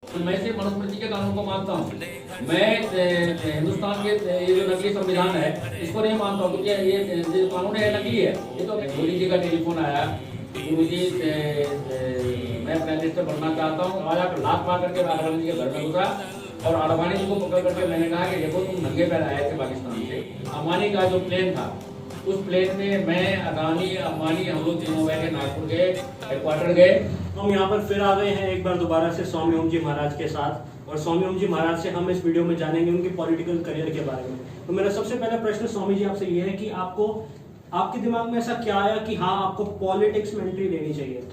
तो मैं सिर्फ मनुस्मृति के कानून को मानता हूँ। मैं हिंदुस्तान के ये जो नकली संविधान है इसको नहीं मानता हूँ, क्योंकि ये जो कानून है नकली है। ये तो मोदी जी का टेलीफोन आया, गुरु जी मैं प्राइम मिनिस्टर बनना चाहता हूँ, आज आप लात मार करके अडवाणी जी के घर में घुसा और अडवाणी जी को पकड़ करके मैंने कहा कि देखो तुम नंगे पैर आए थे पाकिस्तान से। अंबानी का जो प्लेन था उस प्लेन में मैं, अडानी, अंबानी, हम लोग तीनों बैठे नागपुर गए, हेडक्वार्टर गए। हम यहाँ पर फिर आ गए हैं एक बार दोबारा से स्वामी ओम जी महाराज के साथ, और स्वामी ओम जी महाराज से हम इस वीडियो में जानेंगे उनके पॉलिटिकल करियर के बारे में। तो मेरा सबसे पहला प्रश्न स्वामी जी आपसे ये है कि आपको, आपके दिमाग में ऐसा क्या आया कि हाँ आपको पॉलिटिक्स में एंट्री लेनी चाहिए?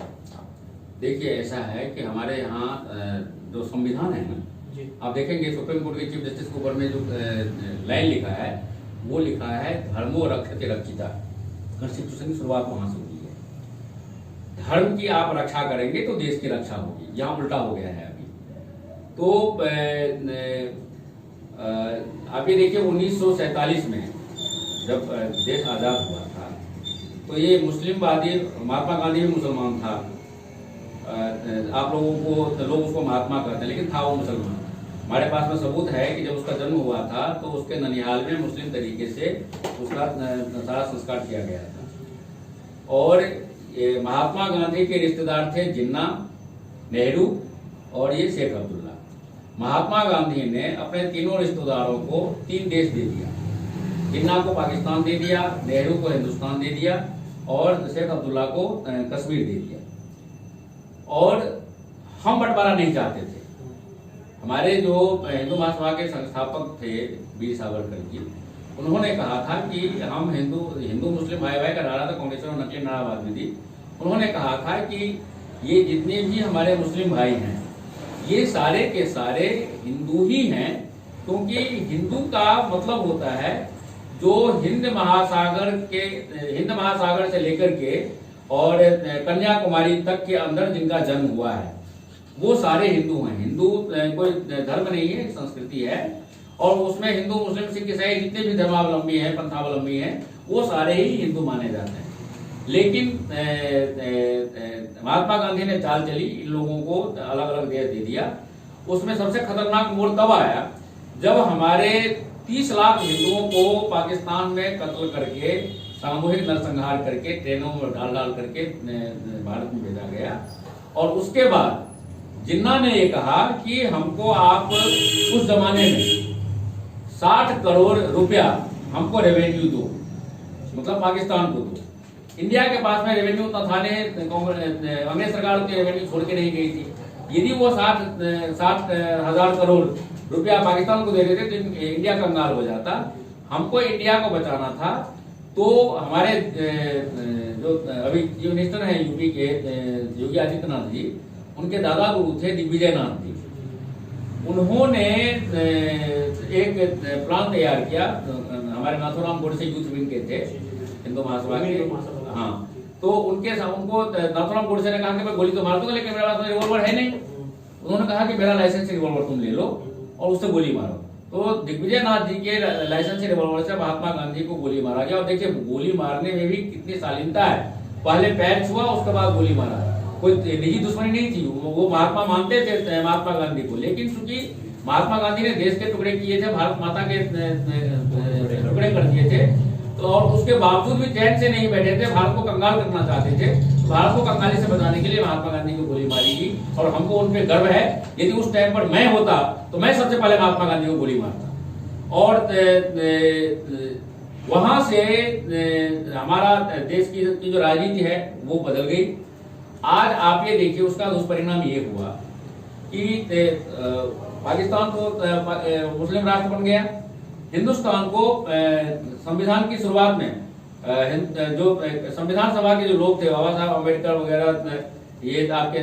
देखिए ऐसा है कि हमारे यहाँ जो संविधान है ना, आप देखेंगे सुप्रीम कोर्ट के चीफ जस्टिस के ऊपर में जो लाइन लिखा है वो लिखा है धर्मो रक्षते रक्षिता। कॉन्स्टिट्यूशन की शुरुआत वहां से हुई है। धर्म की आप रक्षा करेंगे तो देश की रक्षा होगी। यहाँ उल्टा हो गया है अभी। तो आप ये देखिए 1947 में जब देश आजाद हुआ था तो ये मुस्लिमवादी, महात्मा गांधी भी मुसलमान था। आप लोगों को लोग उसको महात्मा कहते हैं, लेकिन था वो मुसलमान। हमारे पास में सबूत है कि जब उसका जन्म हुआ था तो उसके ननिहाल में मुस्लिम तरीके से उसका सारा संस्कार किया गया था। और महात्मा गांधी के रिश्तेदार थे जिन्ना, नेहरू और ये शेख अब्दुल्ला। महात्मा गांधी ने अपने तीनों रिश्तेदारों को 3 देश दे दिया। जिन्ना को पाकिस्तान दे दिया, नेहरू को हिंदुस्तान दे दिया और शेख अब्दुल्ला को कश्मीर दे दिया। और हम बंटवारा नहीं चाहते थे। हमारे जो हिंदू महासभा के संस्थापक थे वीर सावरकर जी, उन्होंने कहा था कि हम हिंदू मुस्लिम भाई भाई का नारा था, कांग्रेस और नकली नाराबाद में दी। उन्होंने कहा था कि ये जितने भी हमारे मुस्लिम भाई हैं ये सारे के सारे हिंदू ही हैं, क्योंकि हिंदू का मतलब होता है जो हिंद महासागर से लेकर के और कन्याकुमारी तक के अंदर जिनका जन्म हुआ है वो सारे हिंदू हैं। हिंदू कोई धर्म नहीं है, संस्कृति है। और उसमें हिंदू, मुस्लिम, सिख, ईसाई जितने भी धर्मावलंबी हैं, पंथावलंबी हैं, वो सारे ही हिंदू माने जाते हैं। लेकिन महात्मा गांधी ने चाल चली, इन लोगों को अलग अलग देश दे दिया। उसमें सबसे खतरनाक मोड़ तब आया जब हमारे 30 लाख हिंदुओं को पाकिस्तान में कत्ल करके, सामूहिक नरसंहार करके, ट्रेनों में डाल करके भारत में भेजा गया। और उसके बाद जिन्ना ने ये कहा कि हमको आप उस जमाने में 60 करोड़ रुपया हमको रेवेन्यू दो, मतलब पाकिस्तान को दो। इंडिया के पास में रेवेन्यू था नहीं, अंग्रेज सरकार उतनी रेवेन्यू छोड़ के नहीं गई थी। यदि वो 60,000 करोड़ रुपया पाकिस्तान को दे देते तो इंडिया कंगाल हो जाता। हमको इंडिया को बचाना था। तो हमारे जो अभी चीफ मिनिस्टर हैं यूपी के, योगी आदित्यनाथ जी, उनके दादा गुरु थे दिग्विजय नाथ जी। उन्होंने एक प्लान तैयार किया। हमारे नाथूराम गोडसे यूथ विंग के थे, हिंदू महासभा के। हाँ, तो उनको नाथूराम गोडसे ने कहा कि मैं गोली तो मार दूंगा, लेकिन मेरे पास रिवॉल्वर है नहीं। उन्होंने कहा कि मेरा लाइसेंस रिवॉल्वर तुम ले लो और उससे गोली मारो। तो दिग्विजय नाथ जी के लाइसेंस रिवॉल्वर से महात्मा गांधी को गोली मारा गया। और देखिए गोली मारने में भी कितनी शालीनता है। पहले पैर छुआ, उसके बाद गोली मारा। कोई निजी दुश्मनी नहीं थी। वो महात्मा मानते थे महात्मा गांधी को, लेकिन चूंकि महात्मा गांधी ने देश के टुकड़े किए थे, भारत माता के टुकड़े कर दिए थे, तो और उसके बावजूद भी चैन से नहीं बैठे थे, भारत को कंगाल करना चाहते थे। तो भारत को कंगाली से बचाने के लिए महात्मा गांधी को गोली मारी गई। और हमको उन पर गर्व है। यदि उस टाइम पर मैं होता तो मैं सबसे पहले महात्मा गांधी को गोली मारता। और वहां से हमारा देश की जो राजनीति है वो बदल गई। आज आप ये देखिए उसका दुष्परिणाम ये हुआ कि पाकिस्तान तो मुस्लिम राष्ट्र बन गया। हिंदुस्तान को संविधान की शुरुआत में जो संविधान सभा के जो लोग थे, बाबा साहब अम्बेडकर वगैरह, ये आपके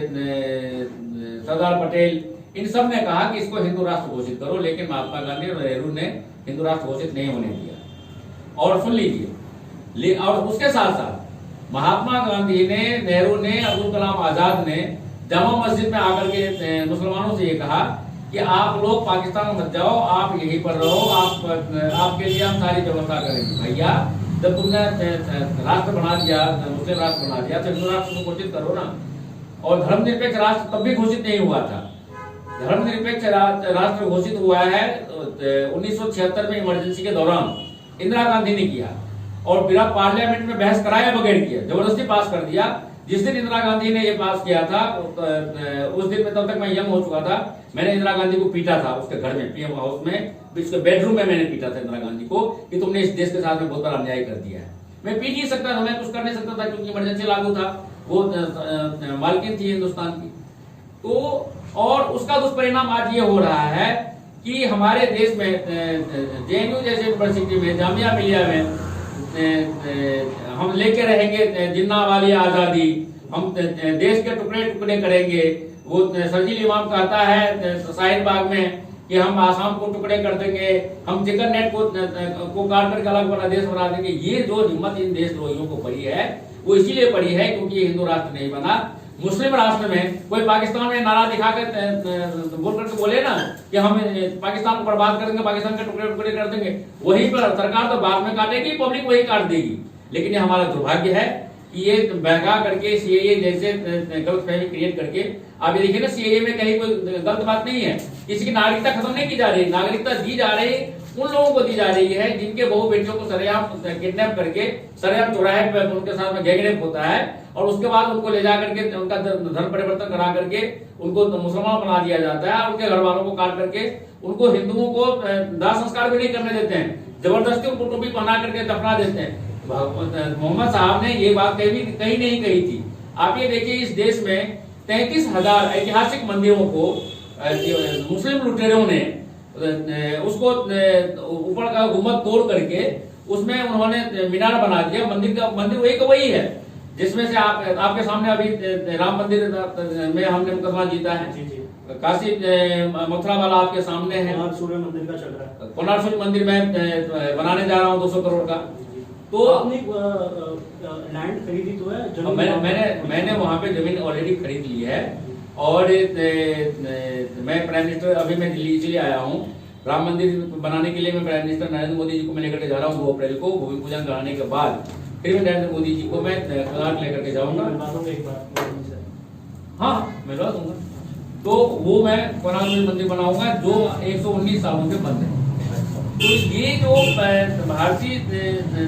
सरदार पटेल, इन सब ने कहा कि इसको हिंदू राष्ट्र घोषित करो। लेकिन महात्मा गांधी और नेहरू ने हिंदू राष्ट्र घोषित नहीं होने दिया। और सुन लीजिए, और उसके साथ साथ महात्मा गांधी ने, नेहरू ने, अब्दुल कलाम आजाद ने जामा मस्जिद में आकर के मुसलमानों से ये कहा कि आप लोग पाकिस्तान मत जाओ, आप यहीं पर रहो, आपके लिए हम सारी व्यवस्था करेंगे। भैया जब तुमने राष्ट्र बना दिया, मुस्लिम राष्ट्र बना दिया, तो हिंदू राष्ट्र को घोषित करो ना। और धर्मनिरपेक्ष राष्ट्र तब भी घोषित नहीं हुआ था। धर्मनिरपेक्ष राष्ट्र घोषित हुआ है 1976 में इमरजेंसी के दौरान इंदिरा गांधी ने किया, और बिना पार्लियामेंट में बहस कराए बगैर किया, जबरदस्ती पास कर दिया। जिस दिन इंदिरा गांधी ने ये पास किया था उस दिन में, तब तक मैं यंग हो चुका था, मैंने इंदिरा गांधी को पीटा था उसके घर में, पीएम हाउस में, उसके बेडरूम में मैंने पीटा था इंदिरा गांधी को कि तुमने इस देश के साथ में बहुत बड़ा अन्याय कर दिया है। मैं पीट नहीं सकता था, मैं कुछ कर नहीं सकता था क्योंकि इमरजेंसी लागू था, वो मालकिन थी हिंदुस्तान की। तो और उसका दुष्परिणाम आज ये हो रहा है कि हमारे देश में जेएनयू जैसे यूनिवर्सिटी में, जामिया मिलिया में हम लेके रहेंगे जिन्ना वाली आजादी, हम देश के टुकड़े टुकड़े करेंगे। वो सरजील इमाम कहता है शाहीन बाग में कि हम आसाम को टुकड़े कर देंगे, हम चिकन नेट को काट करके अलग बड़ा देश बना देंगे। ये जो हिम्मत इन देशद्रोहियों को पड़ी है वो इसीलिए पड़ी है क्योंकि ये हिंदू राष्ट्र नहीं बना। मुस्लिम राष्ट्र में कोई पाकिस्तान में नारा दिखा कर बोल करके बोले ना कि हम पाकिस्तान को बर्बाद कर देंगे, पाकिस्तान के टुकड़े टुकड़े कर देंगे, वहीं पर सरकार तो बाद में काटेगी, पब्लिक वही काट देगी। लेकिन ये हमारा दुर्भाग्य है कि ये बहका करके सीएए जैसे गलतफहमी क्रिएट करके, आप ये देखिए ना सीएए में कहीं कोई गलत बात नहीं है, किसी की नागरिकता खत्म नहीं की जा रही, नागरिकता दी जा रही उन लोगों को दी जा रही है जिनके बहू बेटियों को सरेआम किडनैप करके सरेआम चौराहे पे उनके साथ में गैंगरेप होता है, और उसके बाद उनको ले जा करके उनका धर्म परिवर्तन करा करके उनको मुसलमान बना दिया जाता है, और उनके घर वालों को काट करके उनको हिंदुओं को दाह संस्कार भी नहीं करने देते हैं, जबरदस्ती उनको टोपी पहना करके दफना देते हैं। मोहम्मद साहब ने ये बात कहीं नहीं कही थी। आप ये देखिए इस देश में 33,000 ऐतिहासिक मंदिरों को मुस्लिम लुटेरों ने उसको ऊपर का गुम्बद तोड़ करके उसमें उन्होंने मीनार बना दिया। मंदिर वही का वही है जिसमें से आपके सामने अभी राम मंदिर में हमने मुकदमा जीता है, काशी मथुरा वाला आपके सामने है, सूर्य मंदिर का चल रहा है, कोणार्क सूर्य मंदिर में बनाने जा रहा हूँ 200 करोड़ का। तो आपने लैंड खरीदी तो है? मैंने वहां पे जमीन ऑलरेडी खरीद ली है, और मैं प्राइम मिनिस्टर अभी मैं दिल्ली इसलिए आया हूँ राम मंदिर बनाने के लिए। मैं प्राइम मिनिस्टर नरेंद्र मोदी जी को मैं लेकर के जा रहा हूँ 2 अप्रैल को, भूमि पूजन कराने के बाद फिर मैं नरेंद्र मोदी जी को मैं कोणार्क लेकर के जाऊंगा। हाँ मिलवा दूंगा। तो वो मैं कोणार्क मंदिर बनाऊंगा जो 119 सालों से बंद है। तो ये जो भारतीय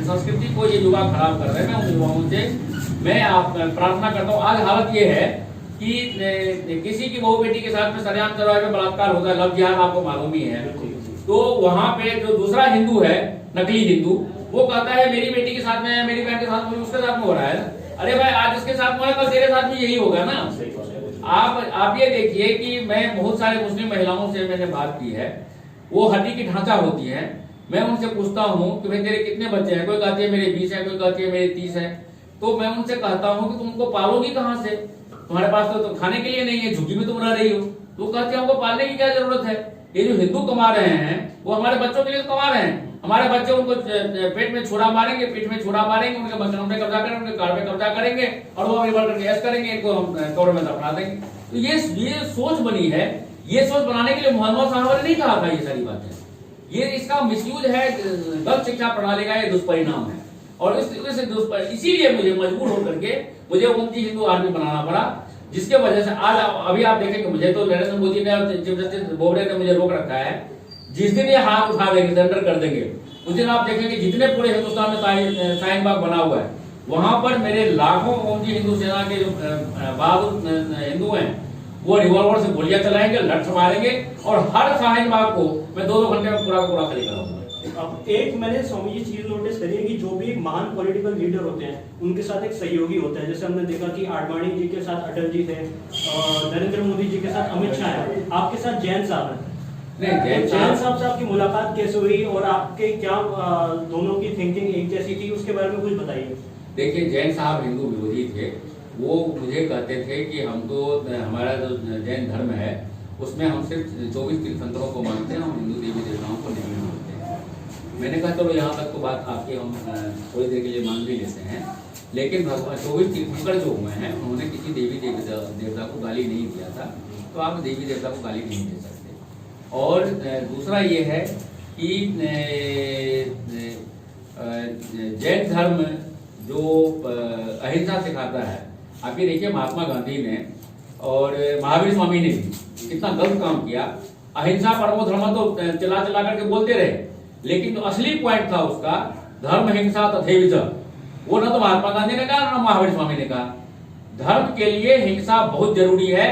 संस्कृति को ये युवा खराब कर रहे हैं, मैं उन युवाओं से मैं प्रार्थना करता हूँ। आज हालत ये है कि किसी की बहू बेटी के साथ में सरेआम चौराहे में बलात्कार होता है, लव जिहाद आपको मालूम ही है। तो वहां पे जो दूसरा हिंदू है, नकली हिंदू, वो कहता है मेरी बेटी के साथ में, मेरी बहन के साथ में, उसके साथ में हो रहा है। अरे भाई आज इसके साथ में कल तेरे साथ में यही होगा ना। आप ये देखिए कि मैं बहुत सारे मुस्लिम महिलाओं से मैंने बात की है, वो हड्डी की ढांचा होती है। मैं उनसे पूछता हूँ कि भाई तेरे कितने बच्चे हैं, कोई कहती है मेरे 20 है, कोई कहती है मेरे 30 है। तो मैं उनसे कहता हूँ कि तुम उनको पालोगी कहाँ से, तुम्हारे पास तो खाने के लिए नहीं है, झुग्गी में तुम रह रही हो। तो कहते हैं हमको पालने की क्या जरूरत है, ये जो हिंदू कमा रहे हैं वो हमारे बच्चों के लिए कमा रहे हैं। हमारे बच्चे उनको पेट में छुरा मारेंगे, पीठ में छुरा मारेंगे, उनके मकान पे कब्जा करेंगे, उनके कार पे कब्जा करेंगे, और वो रिवॉल्व करके ऐश करेंगे, इनको हम कब्र में दफना देंगे। तो ये सोच बनी है। ये सोच बनाने के लिए मोहम्मद साहब ने नहीं कहा था ये सारी बातें। ये इसका मिसयूज है, गलत शिक्षा प्रणाली का ये दुष्परिणाम है। और इसीलिए मुझे मजबूर होकर के मुझे उनकी हिंदू आर्मी बनाना पड़ा, जिसके वजह से आज अभी आप देखेंगे मुझे तो नरेंद्र मोदी ने और चीफ जस्टिस बोबड़े ने मुझे रोक रखा है। जिस दिन ये हाथ उठा देंगे, सरेंडर कर देंगे, उस दिन आप देखेंगे जितने पूरे हिंदुस्तान में शाहीन बाग बना हुआ है वहां पर मेरे लाखों ओमजी हिंदू सेना के जो बहादुर हिंदू हैं वो रिवॉल्वर से गोलियां चलाएंगे, लठ मारेंगे, और हर शाहीन बाग को मैं 2-2 घंटे में पूरा खाली कराऊंगा। अब एक मैंने स्वामी जी चीज नोटिस करी है कि जो भी एक महान पॉलिटिकल लीडर होते हैं उनके साथ एक सहयोगी होता है। जैसे हमने देखा कि आडवाणी जी के साथ अटल जी थे, नरेंद्र मोदी जी के साथ अमित शाह है, आपके साथ जैन साहब है। जैन साहब से आपकी मुलाकात कैसे हुई और आपके क्या दोनों की थिंकिंग एक जैसी थी, उसके बारे में कुछ बताइए। देखिए जैन साहब हिंदू विरोधी थे। वो मुझे कहते थे कि हम तो हमारा जो जैन धर्म है उसमें हम सिर्फ 24 तीर्थंकरों को मानते हैं, हम हिंदू देवी देवताओं को नहीं मानते हैं। मैंने कहा चलो यहाँ तक तो बात आपकी हम थोड़ी देर के लिए मान भी लेते हैं, लेकिन भगवान 24 तीर्थंकर जो हुए हैं उन्होंने किसी देवी देवता को गाली नहीं दिया था, तो आप देवी देवता को गाली नहीं दे सकते। और दूसरा ये है कि जैन धर्म जो अहिंसा सिखाता है, आप ये देखिए महात्मा गांधी ने और महावीर स्वामी ने भी कितना गलत काम किया। अहिंसा परमो धर्म तो चिल्ला चिल्ला करके बोलते रहे, लेकिन जो असली पॉइंट था उसका धर्म हिंसा तथैव च, वो ना तो महात्मा गांधी ने कहा ना महावीर स्वामी ने कहा। धर्म के लिए हिंसा बहुत जरूरी है,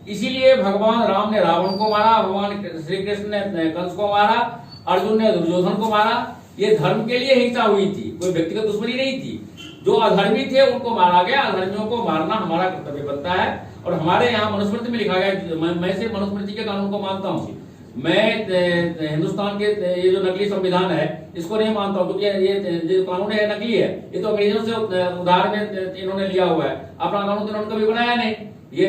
इसीलिए भगवान राम ने रावण को मारा, भगवान श्री कृष्ण ने कंस को मारा, अर्जुन ने दुर्योधन को मारा। ये धर्म के लिए हिंसा हुई थी, कोई व्यक्तिगत दुश्मनी नहीं थी। जो अधर्मी थे उनको मारा गया, अधर्मियों को मारना हमारा कर्तव्य बनता है। और हमारे यहाँ मनुस्मृति में लिखा गया, मैं से मनुस्मृति के कानून को मानता हूँ। मैं हिंदुस्तान के ये जो नकली संविधान है इसको नहीं मानता हूँ, क्योंकि ये जो कानून है नकली है, ये तो अंग्रेजों से उधार में इन्होंने लिया हुआ है। अपना कानून तो इन्होंने कभी बनाया नहीं। ये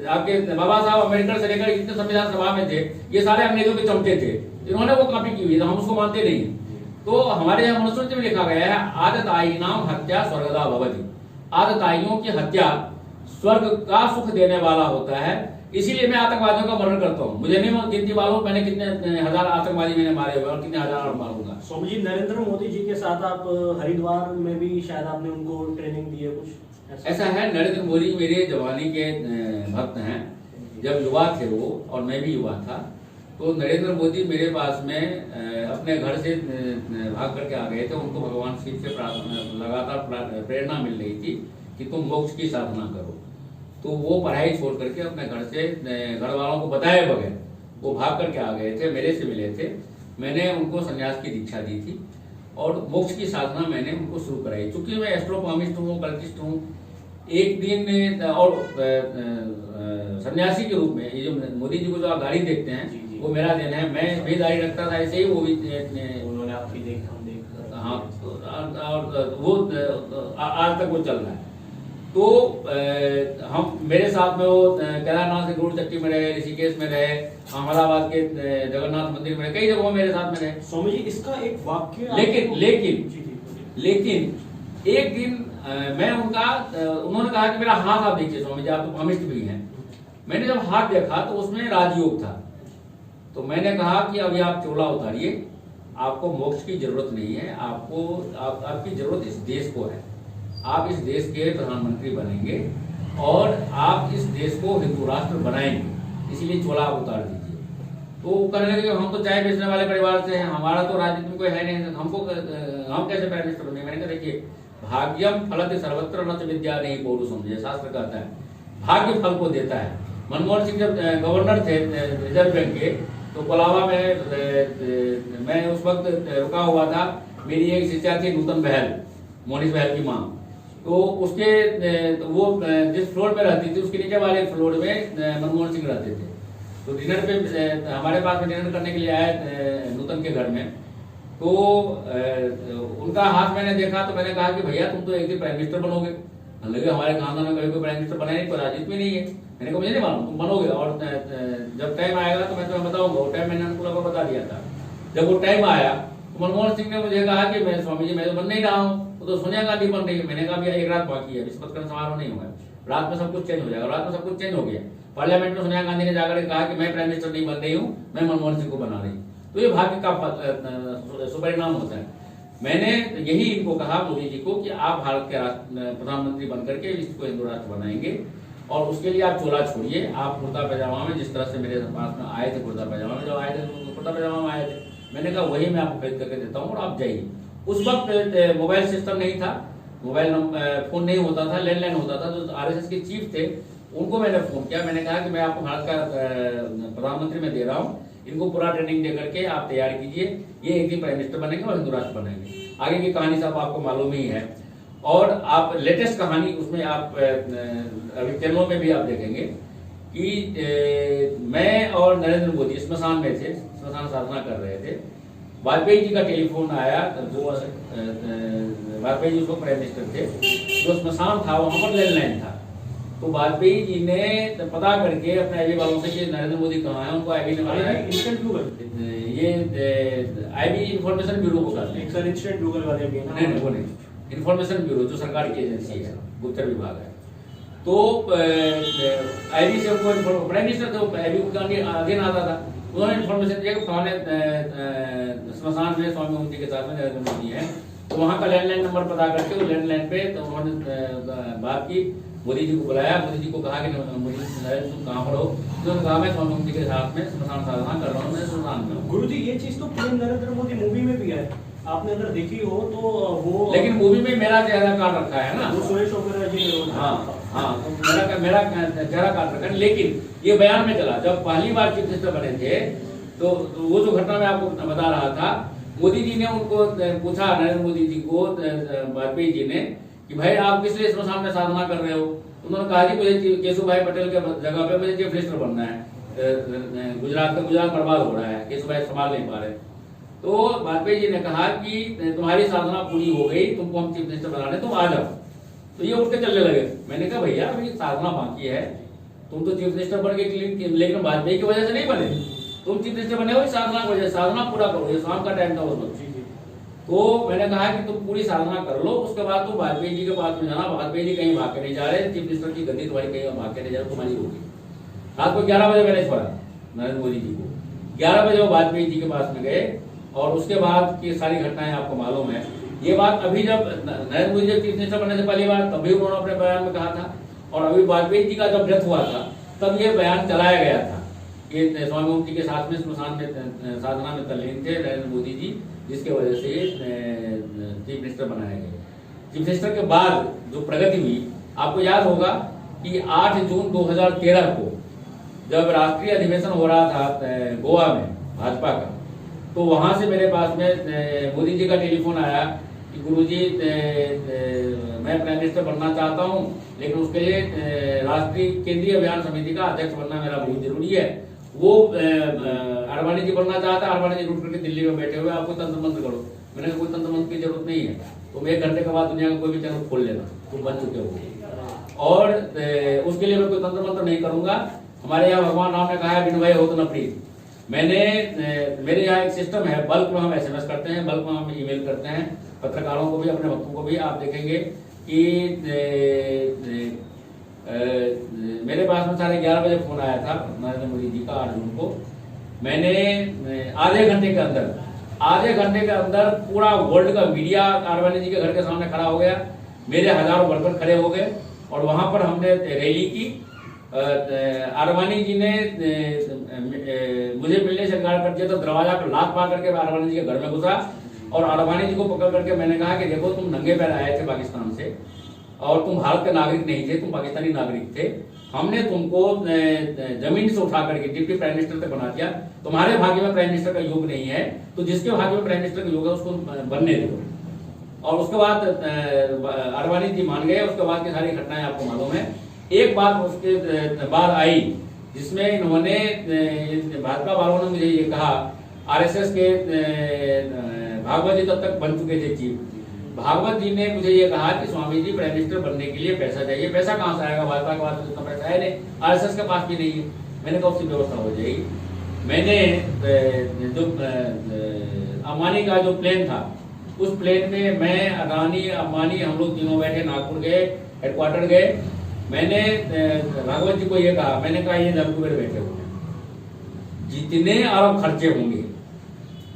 आपके बाबा साहब अम्बेडकर से लेकर जितने संविधान सभा में थे, ये सारे अंग्रेजों के चमचे थे, इन्होंने वो कॉपी की हुई है, तो हम उसको मानते नहीं। तो हमारे यहाँ मनुस्मृति में लिखा गया है, आदतायिनाम हत्या स्वर्गदा भवति। आदताइयों की हत्या स्वर्ग का सुख देने वाला होता है। इसीलिए मैं आतंकवादियों का वर्णन करता हूँ। मुझे नहीं गिनती मालूम मैंने कितने हजार आतंकवादी मैंने मारे हुए और कितने हजार और मारूंगा। स्वामी जी, नरेंद्र मोदी जी के साथ आप हरिद्वार में भी शायद आपने उनको ट्रेनिंग दी है, कुछ ऐसा है। नरेंद्र मोदी मेरे जवानी के भक्त हैं। जब युवा थे वो और मैं भी युवा था, तो नरेंद्र मोदी मेरे पास में अपने घर से भाग करके आ गए थे। उनको भगवान शिव से लगातार प्रेरणा मिल रही थी कि तुम मोक्ष की साधना करो। तो वो पढ़ाई छोड़ करके अपने घर से घर वालों को बताए बगैर वो भाग करके आ गए थे, मेरे से मिले थे। मैंने उनको संन्यास की दीक्षा दी थी और मोक्ष की साधना मैंने उनको शुरू कराई। चूंकि मैं एस्ट्रोपॉमिस्ट हूँ, कल्टिस्ट हूँ, एक दिन और सन्यासी के रूप में ये जो मोदी जी को जो आप दाढ़ी देखते हैं वो मेरा दिन है। मैं भी दाढ़ी रखता था ऐसे ही, वो भी उन्होंने आपकी देखा। हाँ, और वो आज तक वो चल रहा है। तो हम मेरे साथ में वो केदारनाथ के गुरु चट्टी में रहे, ऋषिकेश में रहे, अहमदाबाद के जगन्नाथ मंदिर में रहे, कई जगहों मेरे साथ में रहे। स्वामी जी, इसका एक वाक्य लेकिन एक दिन मैं उन्होंने कहा कि मेरा हाथ आप देखिए स्वामी जी, आप तो पामिस्ट भी हैं। मैंने जब हाथ देखा तो उसमें राजयोग था। तो मैंने कहा कि अभी आप चोला उतारिए, आपको मोक्ष की जरूरत नहीं है, आपकी जरूरत इस देश को है। आप इस देश के प्रधानमंत्री बनेंगे और आप इस देश को हिंदू राष्ट्र बनाएंगे, इसलिए चोला आप उतार दीजिए। तो कहने लगे हम तो चाय बेचने वाले परिवार से हैं, हमारा तो राजनीति में कोई है नहीं, हम कैसे प्राइम मिनिस्टर बनेंगे। मैंने कहा देखिए, भाग्यम फलत सर्वत्र न च विद्या नहीं पौरुषम, जैसे शास्त्र कहता है भाग्य फल को देता है। मनमोहन सिंह जब गवर्नर थे रिजर्व बैंक के, तो कोलाबा में मैं उस वक्त रुका हुआ था। मेरी एक शिष्या थी नूतन बहल, मोनिश बहल की माँ। तो उसके वो जिस फ्लोर पे रहती थी उसके नीचे वाले फ्लोर में मनमोहन सिंह रहते थे। तो डिनर पे हमारे पास में डिनर करने के लिए आए नूतन के घर में। तो उनका हाथ मैंने देखा तो मैंने कहा कि भैया तुम तो एक दिन प्राइम मिनिस्टर बनोगे। लगे हमारे खानदान में कभी कोई प्राइम मिनिस्टर बना नहीं, कोई राजनीति में नहीं है। मैंने कहा मुझे नहीं मालूम, तुम बनोगे और जब टाइम आएगा तो मैं तुम्हें बताऊंगा। वो टाइम मैंने उनको लगभग बता दिया था। जब वो टाइम आया तो मनमोहन सिंह ने मुझे कहा कि मैं स्वामी जी मैं तो बन नहीं रहा हूँ, तो सोनिया गांधी बन रही है। मैंने कहा भैया एक रात बाकी है, विस्मृत समारोह नहीं हुआ, रात में सब कुछ चेंज हो जाएगा। रात में सब कुछ चेंज हो गया। पार्लियामेंट में सोनिया गांधी ने जाकर कहा कि मैं प्राइम मिनिस्टर नहीं बन रही हूँ, मैं मनमोहन सिंह को बना रही हूँ। तो ये भाग्य का सुपरिणाम होता है। मैंने यही इनको कहा मोदी जी को कि आप भारत के प्रधानमंत्री बनकर के इसको हिंदू राष्ट्र बनाएंगे और उसके लिए आप चोला छोड़िए। आप कुर्ता पैजामा में जिस तरह से मेरे पास में आए थे, कुर्ता पैजामा में जब आए थे तो कुर्ता पैजामा में आए थे, मैंने कहा वही मैं आपको खरीद करके देता हूँ और आप जाइए। उस वक्त मोबाइल सिस्टम नहीं था, मोबाइल फोन नहीं होता था, लैंडलाइन होता था। जो आरएसएस के चीफ थे उनको मैंने फोन किया। मैंने कहा कि मैं आपको भारत का प्रधानमंत्री में दे रहा हूँ, इनको पूरा ट्रेनिंग दे करके आप तैयार कीजिए, ये एक दिन प्राइम मिनिस्टर बनेंगे और हिंदू राष्ट्र बनेंगे। आगे की कहानी सब आपको मालूम ही है। और आप लेटेस्ट कहानी उसमें आप अभी चैनलों में भी आप देखेंगे कि मैं और नरेंद्र मोदी स्मशान में थे, स्मशान साधना कर रहे थे। वाजपेयी जी का टेलीफोन आया, जो वाजपेयी जी उस वक्त प्राइम मिनिस्टर थे। जो स्मशान था वहां पर लैंडलाइन था। तो वाजपेयी जी ने पता करके अपने आईबी वालों से कि नरेंद्र मोदी कहाँ है, उनको आईबी ने बताया। इंस्टेंट गूगल, ये आईबी इंफॉर्मेशन ब्यूरो को करते हैं। सर इंस्टेंट गूगल वाले भी नहीं नहीं, वो नहीं, इंफॉर्मेशन ब्यूरो जो सरकार की एजेंसी है, गुप्तचर विभाग है। तो आईबी से उनको प्राइम मिनिस्टर थे, आईबी को अधीन आता था। उन्होंने इन्फॉर्मेशन दिया कि फलाने स्मशान में स्वामी ओम जी के साथ में नरेंद्र मोदी है। तो वहाँ का लैंडलाइन नंबर पता करके वो लैंडलाइन पे तो उन्होंने बात की मोदी जी को बुलाया, मोदी जी को कहा कि मोदी जी तुम कहाँ पर हो? उन्होंने कहा मैं स्वामी जी के साथ में श्मशान साधना कर रहा हूँ, मैं श्मशान में हूँ। गुरुजी ये चीज तो पीएम नरेंद्र मोदी मूवी में भी है, आपने अगर देखी हो तो वो, लेकिन मूवी में मेरा चेहरा काट रखा है ना, वो सुरेश ओबेरॉय जी ने रोल। हाँ तो मेरा चेहरा काट रखा है। लेकिन ये बयान में चला, जब पहली बार चीफ मिनिस्टर बने थे तो वो जो घटना मैं आपको बता रहा था, मोदी जी ने उनको पूछा, नरेंद्र मोदी जी को वाजपेयी जी ने, कि भाई आप किस लिए श्मशान में साधना कर रहे हो? उन्होंने कहा कि मुझे केशुभाई पटेल के जगह पे मुझे चीफ मिनिस्टर बनना है, गुजरात बर्बाद हो रहा है, केशुभाई संभाल नहीं पा रहे। तो वाजपेयी जी ने कहा कि तुम्हारी साधना पूरी हो गई, तुमको हम चीफ मिनिस्टर बना रहे, तुम आ जाओ। तो ये उठ के चलने लगे। मैंने कहा भैया अभी साधना बाकी है, तुम तो चीफ मिनिस्टर बन गए, लेकिन वाजपेयी की वजह से नहीं बने, तुम चीफ मिनिस्टर बने हो साधना की वजह से, साधना पूरा करो, ये शाम का टाइम था उस वक्त। तो मैंने कहा कि तुम पूरी साधना कर लो, उसके बाद तुम वाजपेयी जी के पास में जाना, वाजपेयी जी कहीं भाग के नहीं जा रहे, चीफ मिनिस्टर की गद्दी तुम्हारी कहीं भाग के नहीं जा रही, तुम्हारी होगी। रात को 11 बजे मैंने छोड़ा नरेंद्र मोदी जी को, 11 बजे वो वाजपेयी जी के पास में गए, और उसके बाद की सारी घटनाएं आपको मालूम है। ये बात अभी जब नरेंद्र मोदी जी चीफ मिनिस्टर बनने से पहली बार तभी उन्होंने अपने बयान में कहा था, और अभी वाजपेयी जी का जब डेथ हुआ था तब ये बयान चलाया गया था कि स्वामी ओम जी के साथ में श्मशान में साधना में तल्लीन थे नरेंद्र मोदी जी, जिसके वजह से चीफ मिनिस्टर बनाए गए। चीफ मिनिस्टर के बाद जो प्रगति हुई, आपको याद होगा कि 8 जून 2013 को जब राष्ट्रीय अधिवेशन हो रहा था गोवा में भाजपा का, तो वहां से मेरे पास में मोदी जी का टेलीफोन आया कि गुरुजी मैं प्राइम मिनिस्टर बनना चाहता हूं, लेकिन उसके लिए राष्ट्रीय केंद्रीय अभियान समिति का अध्यक्ष बनना मेरा बहुत जरूरी है। वो आडवाणी जी बनना चाहता है, आडवाणी जी रुक करके दिल्ली में बैठे हुए, आपको तंत्र मंत्र करो। मैंने कहा कोई तंत्र मंत्र की जरूरत नहीं है, तुम 1 घंटे के बाद दुनिया का कोई भी चैनल खोल लेना, तुम बन चुके हो, और उसके लिए मैं कोई तंत्र मंत्र नहीं करूंगा। हमारे यहाँ भगवान राम ने कहा है बिन भय हो तो न प्रीत। मेरे यहाँ एक सिस्टम है, बल्क में हम SMS करते हैं, बल्क में हम ईमेल करते हैं, पत्रकारों को भी, अपने भक्तों को भी। आप देखेंगे कि मेरे पास में 11:30 बजे फोन आया था नरेंद्र मोदी जी का 8 जून को। मैंने आधे घंटे के अंदर पूरा वर्ल्ड का मीडिया आडवाणी जी के घर के सामने खड़ा हो गया, मेरे हजारों वर्कर खड़े हो गए, और वहां पर हमने रैली की। आडवाणी जी ने मुझे मिलने से इनकार कर दिया, तो दरवाजा पर लात मार करके मैं आडवाणी जी के घर में घुसा, और आडवाणी जी को पकड़ करके मैंने कहा कि देखो तुम नंगे पैर आए थे पाकिस्तान से, और तुम भारत के नागरिक नहीं थे, तुम पाकिस्तानी नागरिक थे। हमने तुमको जमीन से उठा करके डिप्टी प्राइम मिनिस्टर तक बना दिया, तुम्हारे भाग्य में प्राइम मिनिस्टर का योग नहीं है, तो जिसके भाग्य में प्राइम मिनिस्टर का योग है उसको बनने दो। और उसके बाद आडवाणी जी मान गए। उसके बाद की सारी घटनाएं आपको मालूम है। एक बात उसके बाद आई जिसमें इन्होंने, भाजपा वालों ने मुझे ये कहा, RSS के भागवत जी तब तक बन चुके थे चीफ, भागवत जी ने मुझे ये कहा कि स्वामी जी प्राइम मिनिस्टर बनने के लिए पैसा चाहिए। पैसा कहाँ से आएगा, भाजपा के पास इतना पैसा है नहीं, RSS के पास भी नहीं है। मैंने कहा उसकी व्यवस्था हो जाएगी। मैंने जो अंबानी का जो प्लेन था, उस प्लेन में मैं, अडानी, अंबानी, हम लोग तीनों बैठे, नागपुर गए, हेडक्वार्टर गए। मैंने भागवत जी को ये कहा, मैंने कहा ये जम्मू में बैठे हुए हैं, जितने अरब खर्चे होंगे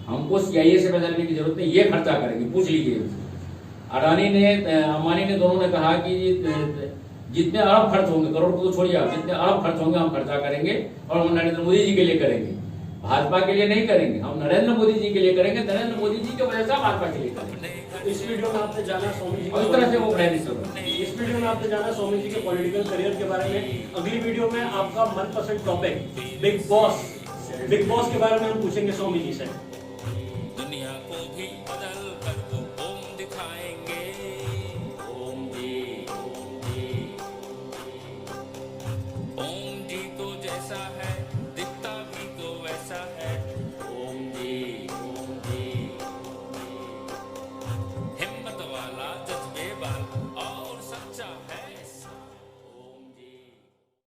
हमको CIA से पैसा लेने की जरूरत नहीं, ये खर्चा करेंगे, पूछ लीजिए। अडानी ने, अंबानी ने, दोनों ने कहा कि जितने अरब खर्च होंगे, करोड़ को तो छोड़िए आप, जितने अरब खर्च होंगे हम खर्चा करेंगे, और हम नरेंद्र मोदी जी के लिए करेंगे, भाजपा के लिए नहीं करेंगे, हम नरेंद्र मोदी जी के लिए करेंगे। नरेंद्र मोदी जी की वजह से भाजपा के लिए करेंगे। इस वीडियो में आपने जाना स्वामी जी, इस तरह से वो प्राइम मिनिस्टर। इस वीडियो में आपने जाना स्वामी जी के पॉलिटिकल करियर के बारे में। अगली वीडियो में आपका मनपसंद टॉपिक बिग बॉस के बारे में हम पूछेंगे स्वामी जी से। दुनिया को भी बदल कर वो ओम दिखाएंगे।